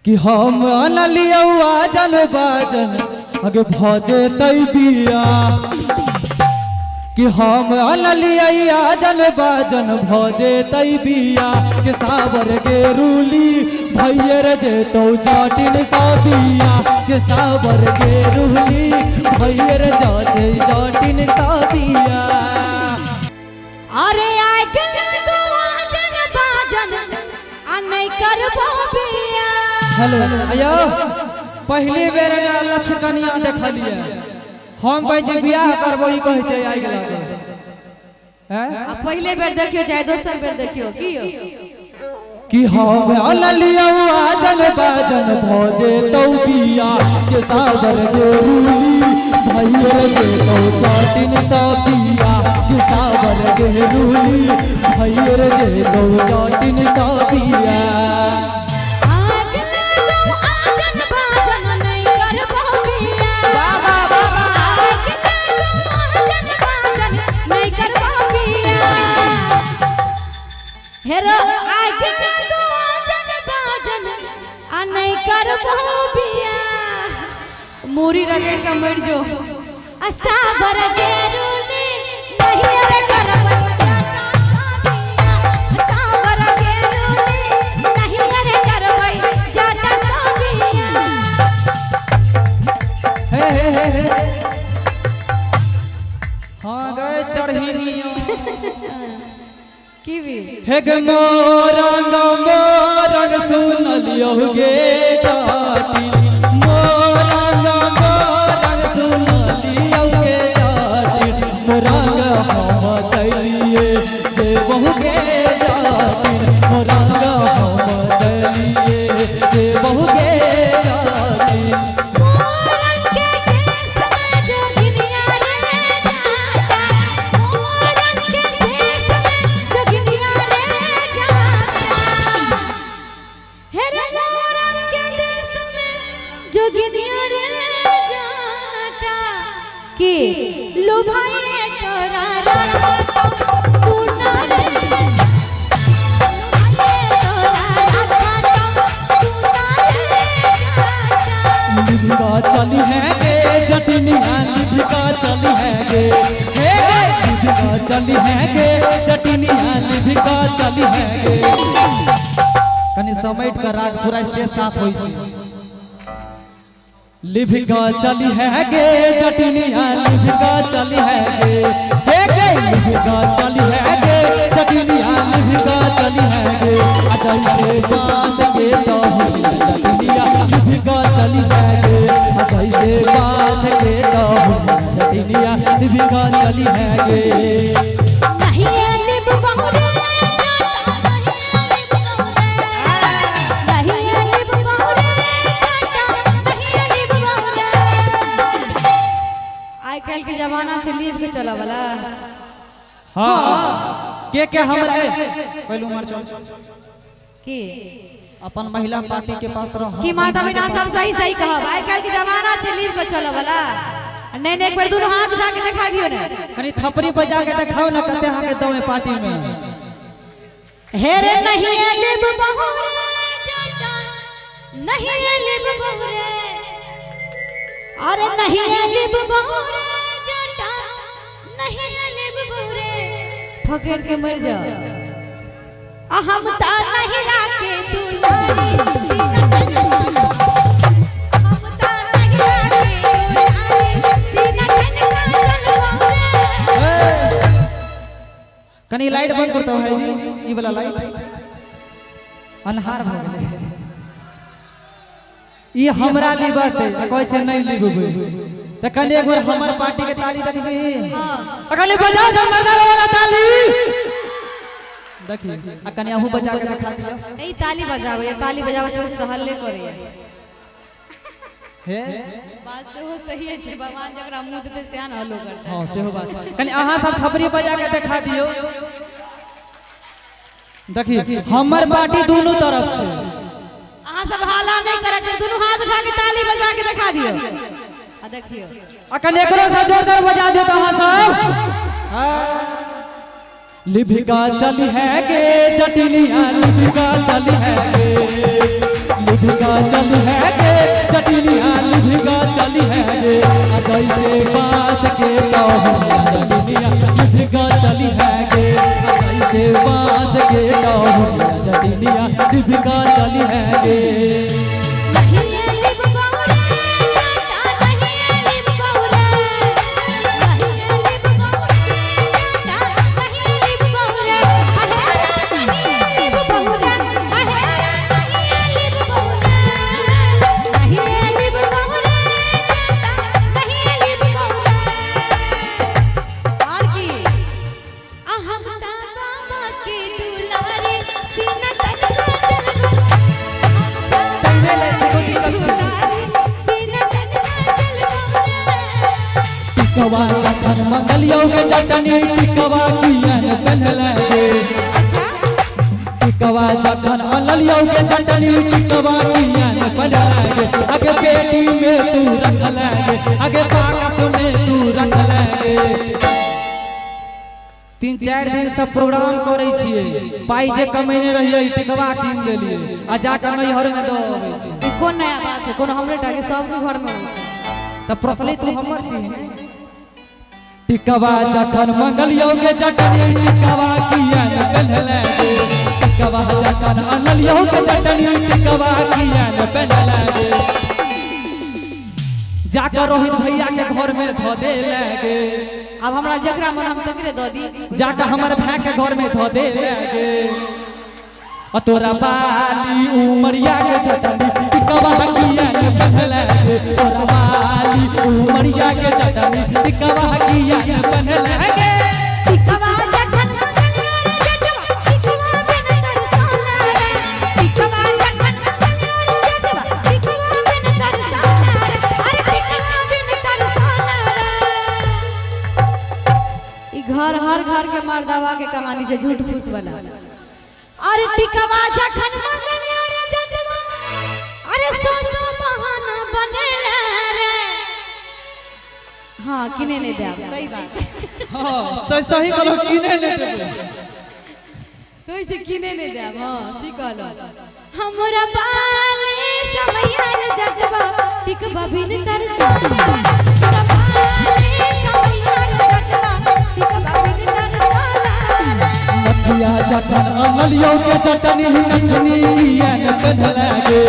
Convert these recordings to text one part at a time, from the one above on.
कि हम अनलिया जन बाजन अगे भजे तैबिया कि हम अनलिया जन बाजन भजे तैबिया के सावर के रूली भैयर जे तो जाटिन साबिया के सावर के रूली भैयर जाते जाटिन साबिया। अरे आय के जन बाजन नहीं करबो बिया। हेलो अयो पहली बेर लक्षकनिया देखलिए हम कहे छै बियाह करबो ई कहे छै आइ गेला हैं अब पहले बेर देखियो चाहे दोसर बेर देखियो की कि हम अनलिया जन बाजन भजे तो बिया के सावर के रूली भैयर जे तो जाटिन साबिया के सावर के रूली भैयर जे तो जाटिन साबिया। हेरो आय के जन बाजन नहीं करबो बिया। मोरी रगड़ का मर जो सावर के रूली नहीं रे करबो सावर के रूली नहीं रे करबो जाटा साबिया। हे हाँ गए चढ़िनिया की भी हे गे मोरंग मोरंग सुन लियो गे टाटी मोरंग मोरंग सुन लियो गे टाटी मोरंग हम चलिए जे बहु गे टाटी मोरंग हम चलिए जे बहु गे टाटी। लो भाई तोरा सुना रे लिभिका चली है गे जटिनिया लिभिका चली है गे लिभिका चली है गे जटिनिया लिभिका चली है गे। कनी समेट कर राग पूरा स्टेज साफ होई छै। लिभिका चली है गे जटिनिया लिभिका चली है गे हे गे लिभिका चली है गे जटिनिया लिभिका चली है गे अजय से बात के तो जटिनिया लिभिका चली है गे अजय से बात के तो जटिनिया लिभिका चली है गे। नहीं लिब बहुरे आजकल के जमाना से लीव के चला वाला। हाँ के हमरा पहलू मार चल की अपन महिला पार्टी के पास रह की माता बिना सब सही सही कहब। आजकल के जमाना से लीव के चला वाला नहीं नहीं एक बार दोनों हाथ उठा के दिखा दियो ने कनी थपरी बजा के दिखाओ ना कते हां के दमे पार्टी में। हे रे नहीं लिब बहुरे जाटा नहीं लिब बहुरे अरे नहीं लिब बहुरे जाटा नहीं लिब बहुरे फकीर के मर जा हम ता नहीं राखे दुलारी हम ता नहीं राखे दुलारी सीना कन कनी लाइट बंद करता है जी ई वाला लाइट अनहार भ गेले ई हमरा ली बात है कहै छै नहीं लिबबै त कनी एक बार हमर पार्टी के ताली देखबी। हां कनी बजा दो मर्दाना वाला ताली देखी आ कनी अहू बजा के दिखा दिया। नहीं ताली बजावे ताली बजावे से तो हल्ले करे हे बात से हो सही है भगवान जकरा मुंह देते सियान हल्लो करता। हां सेहो बात कनी अहाँ सब थपरी बजा के दिखा दियो। देखी हमर पार्टी दोनों तरफ छै अहाँ सब हाला नहीं करे के दोनों हाथ उठा के ताली बजा के दिखा दियो आ देखियो अकन एकरो से जोरदार बजा दे तो अहाँ सब। हां लिभिका चली है गे जटिनिया लिभिका चली है गे लिभिका चली है गे चटनिया लिभिका चली है गे जैसे बांस के टहनिया चटनिया लिभिका चली है गे जैसे बांस के टहनिया चटनिया लिभिका चली है गे टिकवा चटन मंगलियों के चटनी टिकवा कियन पहनले गे टिकवा चटन मंगलियों के चटनी टिकवा कियन पहनले गे आगे पेटी में तू रख ले आगे बाकस में तू रख ले 3-4 दिन से प्रोग्राम करे छिए पाई जे कमेने रहिए टिकवा कीन देलिए आ जाके नैहर में दो आबै छी कोन नया बात है कोन हमरे टाके सब के घर में त प्रचलित तू हमर छी टिकवा जखन मंगलियों के चटनी टिकवा कियन पहनले गे टिकवा जखन अनलियों के चटनी टिकवा कियन पहनले गे जाकर रोहित भैया के घर में धो दे गे अब हमरा जकरा मन हम तकरे द दी जाकर हमर भाई के घर में धो दे गे तोरा बाली उमरिया के चटनी टिकवा कियन पहनले गे तोरा बाली उमरिया के चटनी टिकवा कियन पहनले गे टिकवा जखन मंगलिया रे जटवा टिकवा बिन तरसाना रे टिकवा जखन मंगलिया रे जटवा टिकवा बिन तरसाना रे अरे टिकवा बिन तरसाना रे ई घर हर घर के मर्दावा के कहानी से झूठ फूस बना अरे टिकवा जखन मंगलिया रे जटवा अरे सोना बहाना बनेला रे हां किने ने दे सही बात हां सही कहलो किने ने देबे कोई से किने ने दे हां ठीक कहलो हमरा बाले समैया रे जटवा टिकवा बिन तरसाना हमरा बाले समैया रे जटवा टिकवा बिन तरसाना नथिया जखन अनलियों के चटनी नथनी कियन पहनले गे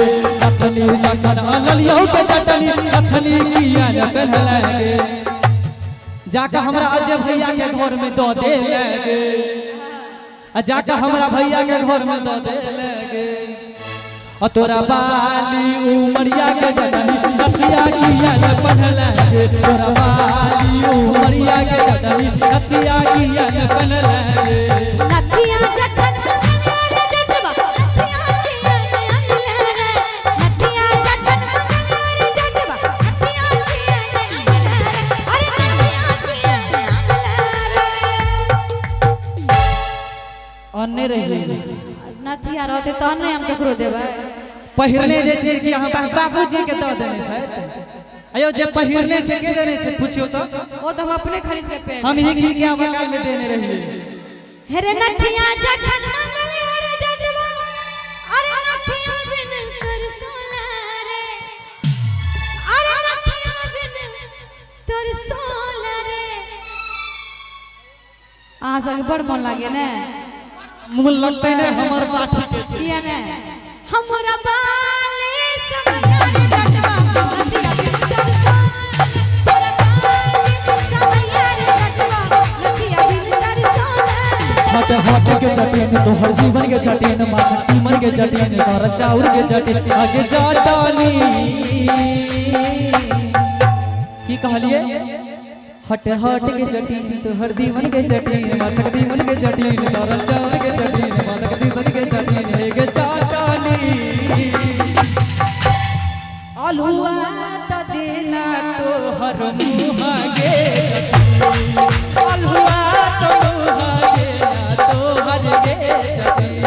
नथनी जखन अनलियों के चटनी नथनी कियन पहनले गे जाके हमरा अजय भैया के घर में दो दे गे जाके हमरा भैया के घर में दो दे गे तोरा बाली उमरिया के चटनी नथिया कियन पहनले गे तोरा बाली उमरिया के चटनी नथिया कियन पहनले गे नथिया जखन मंगलिया रे जटवा नथिया कियन अनले रे नथिया जखन मंगलिया रे जटवा नथिया कियन अनले रे अरे नथिया कियन अनले रे अन्ने रही नथिया रहते त नहीं हम केकरो देबै पहिरने जे छै कि अहाँ बाबूजी के दऽ देने छै अयो जे पहिरने छै के देने छै पूछियो तो वो तो हम अपने खरीद के पहन हम ही की के बगल में देने रहिए हेरे नथिया जखन मंगलिया रे जटवा अरे नथिया बिन तरसोला रे अरे नथिया बिन तरसोला रे अहाँ सब बड़ मन लागे ने मुंह लगते ने हमर पाठी के छै किया ने हमरा बाले समैया रे जटवा नथिया बिन तरसोला तोरा बाले समैया रे जटवा नथिया बिन तरसोला हट हट के चटेन तोहर जीवन के चटेन माछ चीमन के चटेन कर चाउर के चटेन आगे जाटानी की कहलिए हट हट के चटेन तोहर जीवन के चटेन माछ जीवन के चटेन कर चाउर के चटेन मानक जीवन के चटेन हे गे जाटानी अलुआ तजेना तोहर मुँह गे अलुआ तो मुँह गे तोहर गे चटेन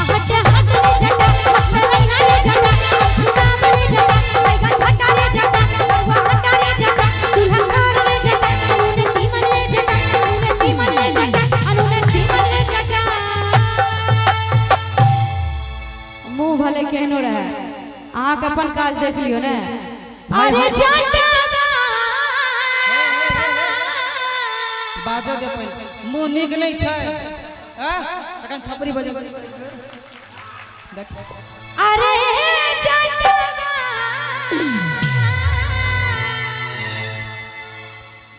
हट हट रे जटा मंगलिया रे जटा सुनाम रे जटा बैगन भटा रे जटा बउवा हटा रे जटा चूल्हा छोड़ रे जटा अनुने तीमन रे जटा अनुने तीमन रे जटा अनुने तीमन रे जटा मुंह भले केहनो रहे अहाँ के अपन काज देख लियो ने। अरे जाटा बाजो दे पहले मुंह नीक नहीं छै हां अखन थपड़ी बजे देख अरे जाटा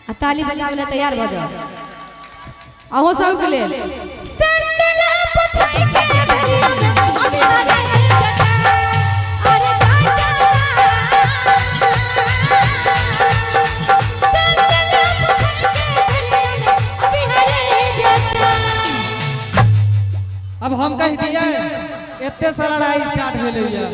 आ ताली बजावे तैयार भ जाओ अहो सब के लेल सैंडल पछाई के भरिया में अभी हरे अरे अब हम कह दिया एते सारा लड़ाई स्टार्ट भेलै या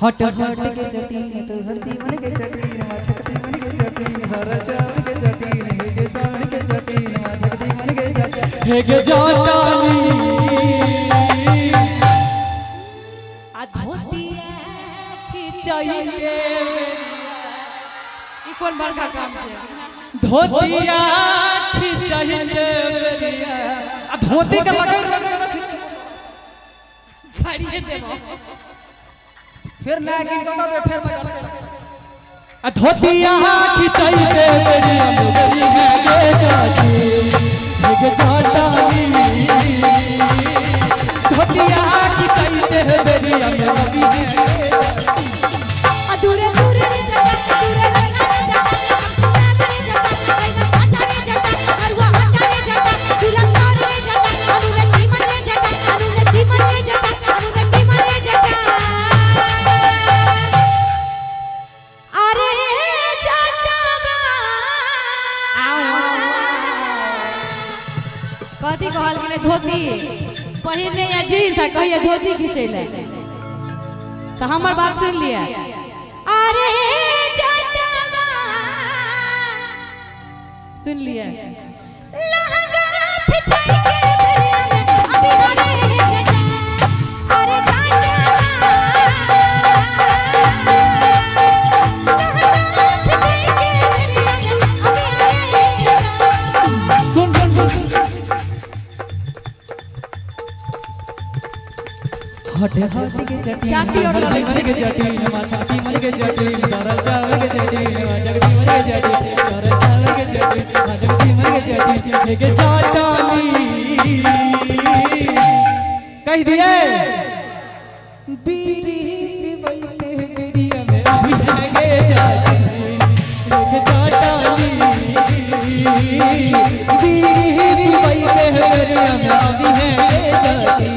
हट हट के चटी तो धरती मन के चटी मा छटी मन के चटी सारा चाव के चटी के चाव के चटी मा छटी मन के चटी हे के जाटानी आ धोतिया खिंचाई के ई कोन बड़का काम छै धोतिया खिंचाई के बेरिया आ धोती के लगे फाड़िए देबो फिर ना गिन बता दे फिर लगा आ धोतिया खिंचाई के बेरिया मेरी है के चाची के जाटानी धोतिया खिंचाई के बेरिया मेरी है अधूरे दूरे रे जटा दूरे रे जटा रे जटा रे जटा हरवा रे जटा दुलन रे जटा अरुरे धीमन रे जटा अरुरे धीमन रे जटा अरुरे धीमन रे जटा अरे जटा कथी कहल कि धोती पहिने या जींस आ कहिए धोती खींचैले तो हमर बात सुन लिया अरे जटवा सुन लिया लहंगा फिचाई के बेरिया में अभी हरे जटा अरे जटवा लहंगा फिचाई के बेरिया में अभी हरे जटा सुन सुन सुन हट हट के चटी चाटी और मन के चटी मा छाती मन के चटी सारा चाव के चटी मा जगती मन के चटी सारा चाव के चटी मा जगती मन के चटी के चाटानी कह दिए बीड़ी बैठे बेरिया में अभी है के चाटी के चाटानी बीड़ी बैठे बेरिया में अभी है के चाटी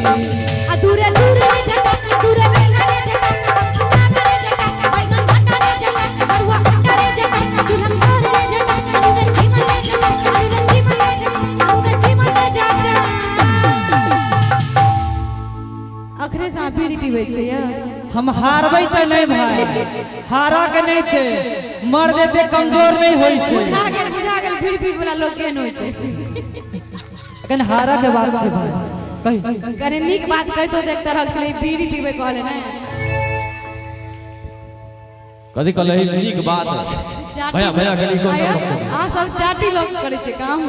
अधूरे दूरे रे जटा अधूरे रे रे जटा अपना रे जटा बैगन भट्टा रे जटा हरवा भट्टा रे जटा दुल्हन छोड़ रे जटा अरुरे धीमन रे जटा अरुरे धीमन रे जटा अरुरे धीमन रे जटा अखरे सा बीड़ी पीबै छै या हम हारबै त नहीं भाई हारा के नहीं छे मर देते कमजोर नहीं होई छे बुझा गेल बीड़ी पीबै वाला लोग केहन होय छै अखन हारा के बात छे भाई कही कने नीक बात कहतो देख तरह छले बीड़ी पीबै कहले ना कथी कहले नीक बात भैया भैया गली को आ सब चाटी लोग करे छै काम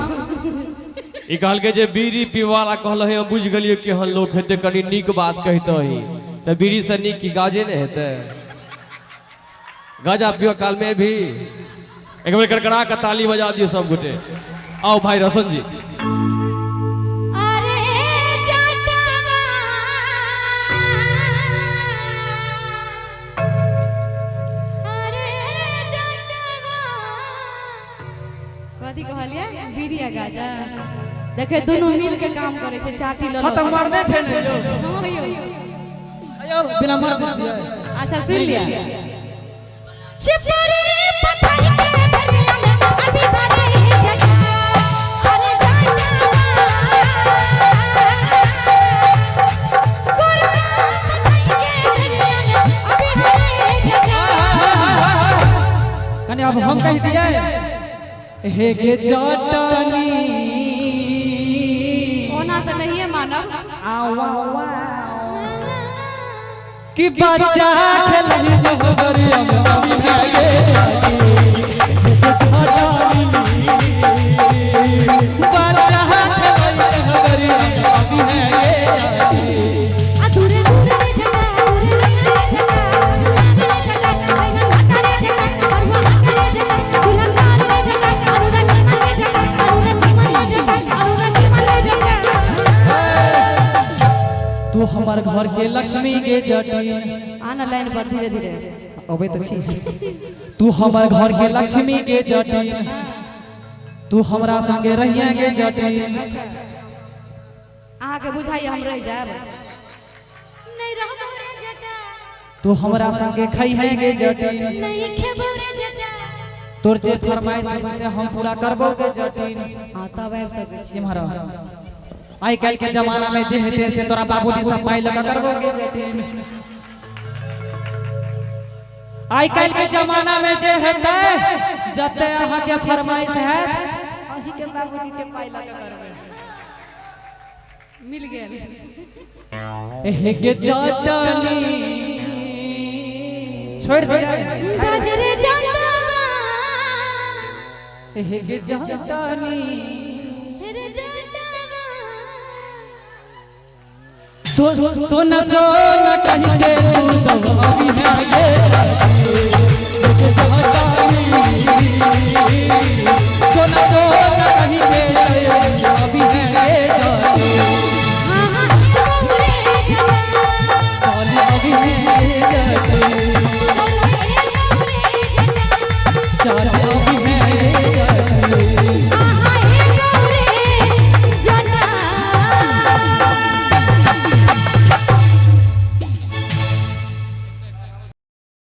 ई कहल के जे बीड़ी पीवाला कहल है बुझ गेलिए कि हन लोग हेते कनी नीक बात कहतो ही त बीड़ी से नीक की गाजे ने हेते गाजा पियो काल में भी एक बार करकरा के ताली बजा दियो सब गोटे आओ भाई रसन जी अरे जटवा अरे जटवा कथी कहलिए बीड़ी आ गाजा देखे दोनों मिल के काम करे छै चाटी ल खत्म मार दे छे ने हां बिना मार दे अच्छा सुन लिया चिपरे पठाई के बेरिया में अभी हरे जटा अरे जटवा कोरना पठाई के बेरिया में अभी हरे जटा कने अब हम कह दिए हे के जाटानी ओना तो नहीं है मानव कि बच्चा खेलही बहबरिया में अभी है के जाटी जाटानी बच्चा खेलही बहबरिया में अभी है के जाटी अधूरे दूरे रे जटा अधूरे रे जटा घर के लक्ष्मी के जटिन आना लाइन पर धीरे धीरे अबे तो छी तू हमर घर के लक्ष्मी के जटिन तू हमरा संगे रहिए के जटिन आके बुझाइए हम रह जाब नहीं रहबो रे जटा तू हमरा संगे खइहे के जटिन नहीं खेबो रे जटा तोर जे फरमाइश से हम पूरा करबो के जटिन हां तब आबि सकै छी इम्हर आई काल के जमाना में जे हेते से तोरा बाबूजी सब पाई लगा करबो के जटिन आई काल के जमाना में जे हेते जते अहाँ के फरमाइश है अही के बाबूजी के पाई लगा करबे मिल गेल एहे के जटनी छोड़ दे बाजरे जटवा एहे के जटनी रे जटवा सोना सोना कहीं के तू तो अभी है ये जटनी सोना सोना कहीं के